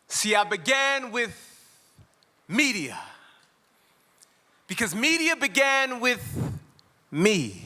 See, I began with media because media began with me.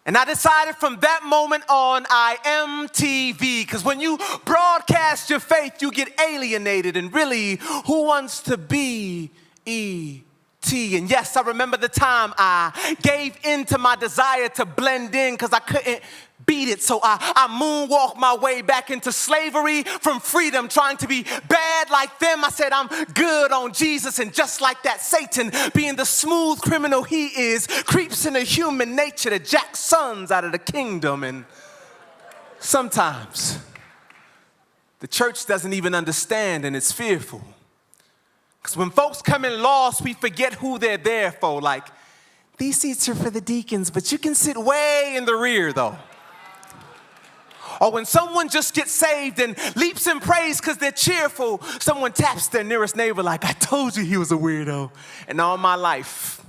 And I decided from that moment on, I am TV, because when you broadcast your faith, you get alienated. And really, who wants to be E.T.? And yes, I remember the time I gave in to my desire to blend in because I couldn't beat it. So I moonwalked my way back into slavery from freedom, trying to be bad like them. I said, I'm good on Jesus. And just like that, Satan, being the smooth criminal he is, creeps into human nature to jack sons out of the kingdom. And sometimes the church doesn't even understand, and it's fearful. Because when folks come in lost, we forget who they're there for. Like, these seats are for the deacons, but you can sit way in the rear, though. Or when someone just gets saved and leaps in praise because they're cheerful, someone taps their nearest neighbor like, I told you he was a weirdo. And all my life,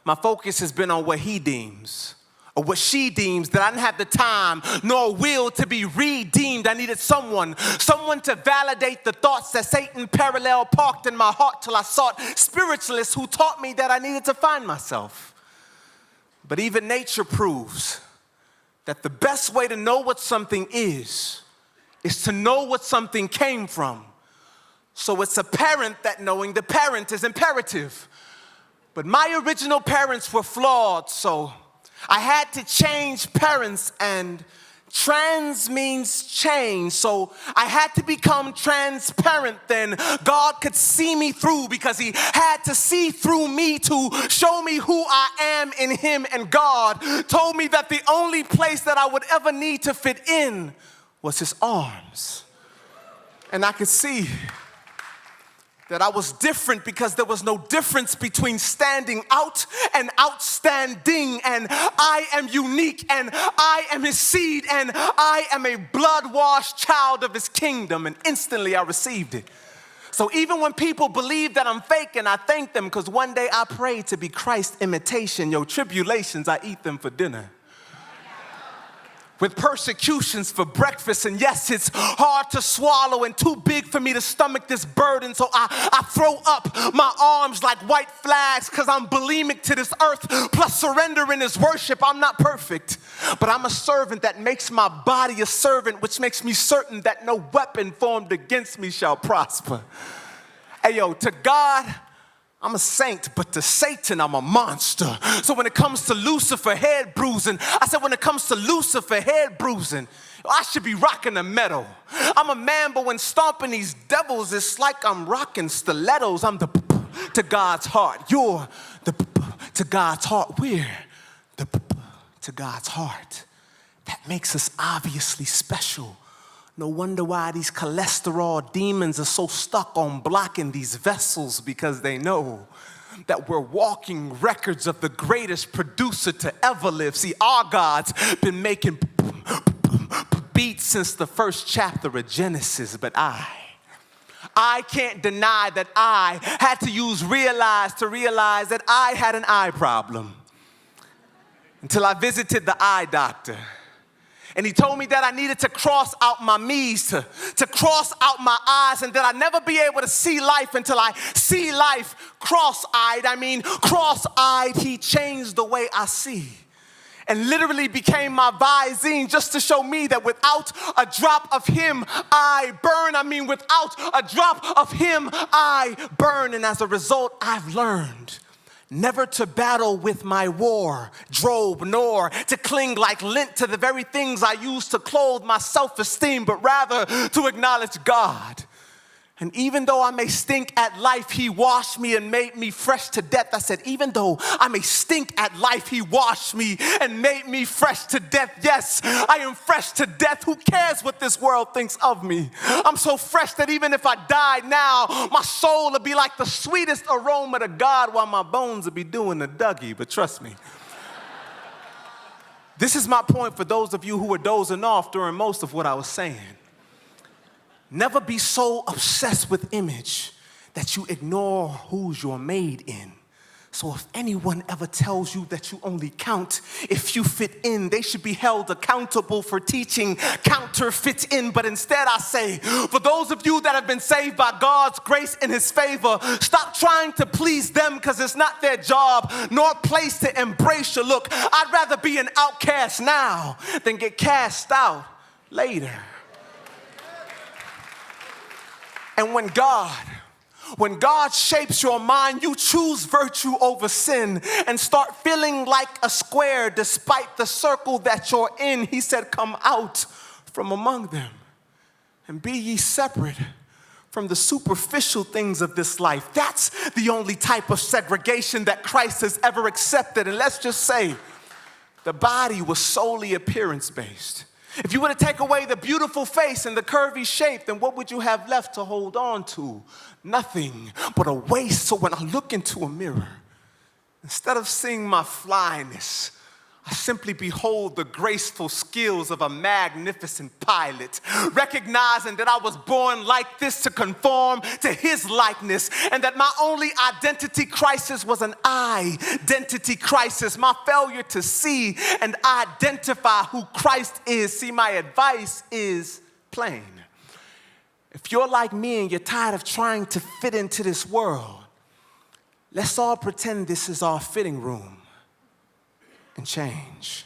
my focus has been on what he deems or what she deems, that I didn't have the time nor will to be redeemed. I needed someone to validate the thoughts that Satan parallel parked in my heart till I sought spiritualists who taught me that I needed to find myself. But even nature proves that the best way to know what something is to know what something came from. So it's apparent that knowing the parent is imperative. But my original parents were flawed, so I had to change parents, and trans means change. So I had to become transparent. Then God could see me through because he had to see through me to show me who I am in him. And God told me that the only place that I would ever need to fit in was his arms. And I could see that I was different because there was no difference between standing out and outstanding. And I am unique, and I am his seed, and I am a blood-washed child of his kingdom. And instantly I received it. So even when people believe that I'm fake, and I thank them, because one day I pray to be Christ's imitation. Yo, tribulations, I eat them for dinner. With persecutions for breakfast, and yes, it's hard to swallow and too big for me to stomach this burden, so I throw up my arms like white flags because I'm bulimic to this earth, plus surrender in his worship. I'm not perfect, but I'm a servant that makes my body a servant, which makes me certain that no weapon formed against me shall prosper. Hey, yo, to God, I'm a saint, but to Satan, I'm a monster. So when it comes to Lucifer head bruising, I said when it comes to Lucifer head bruising, I should be rocking a medal. I'm a man, but when stomping these devils, it's like I'm rocking stilettos. I'm the to God's heart. You're the to God's heart. We're the to God's heart. That makes us obviously special. No wonder why these cholesterol demons are so stuck on blocking these vessels, because they know that we're walking records of the greatest producer to ever live. See, our God's been making beats since the first chapter of Genesis, but I can't deny that I had to use realize to realize that I had an eye problem until I visited the eye doctor. And he told me that I needed to cross out my me's, to cross out my eyes, and that I'd never be able to see life until I see life cross-eyed. I mean, cross-eyed, he changed the way I see. And literally became my Visine just to show me that without a drop of him, I burn. I mean, without a drop of him, I burn. And as a result, I've learned never to battle with my wardrobe, nor to cling like lint to the very things I use to clothe my self-esteem, but rather to acknowledge God And even though I may stink at life, he washed me and made me fresh to death. I said, even though I may stink at life, he washed me and made me fresh to death. Yes, I am fresh to death. Who cares what this world thinks of me? I'm so fresh that even if I died now, my soul would be like the sweetest aroma to God while my bones would be doing the Dougie. But trust me, this is my point for those of you who were dozing off during most of what I was saying. Never be so obsessed with image that you ignore who's you're made in. So if anyone ever tells you that you only count if you fit in, they should be held accountable for teaching counterfeit in. But instead I say, for those of you that have been saved by God's grace and his favor, stop trying to please them because it's not their job nor place to embrace you. Look, I'd rather be an outcast now than get cast out later. And when God shapes your mind, you choose virtue over sin and start feeling like a square despite the circle that you're in. He said, come out from among them and be ye separate from the superficial things of this life. That's the only type of segregation that Christ has ever accepted. And let's just say the body was solely appearance-based. If you were to take away the beautiful face and the curvy shape, then what would you have left to hold on to? Nothing but a waste. So when I look into a mirror, instead of seeing my flyness, I simply behold the graceful skills of a magnificent pilot, recognizing that I was born like this to conform to his likeness, and that my only identity crisis was an identity crisis, my failure to see and identify who Christ is. See, my advice is plain. If you're like me and you're tired of trying to fit into this world, let's all pretend this is our fitting room and change.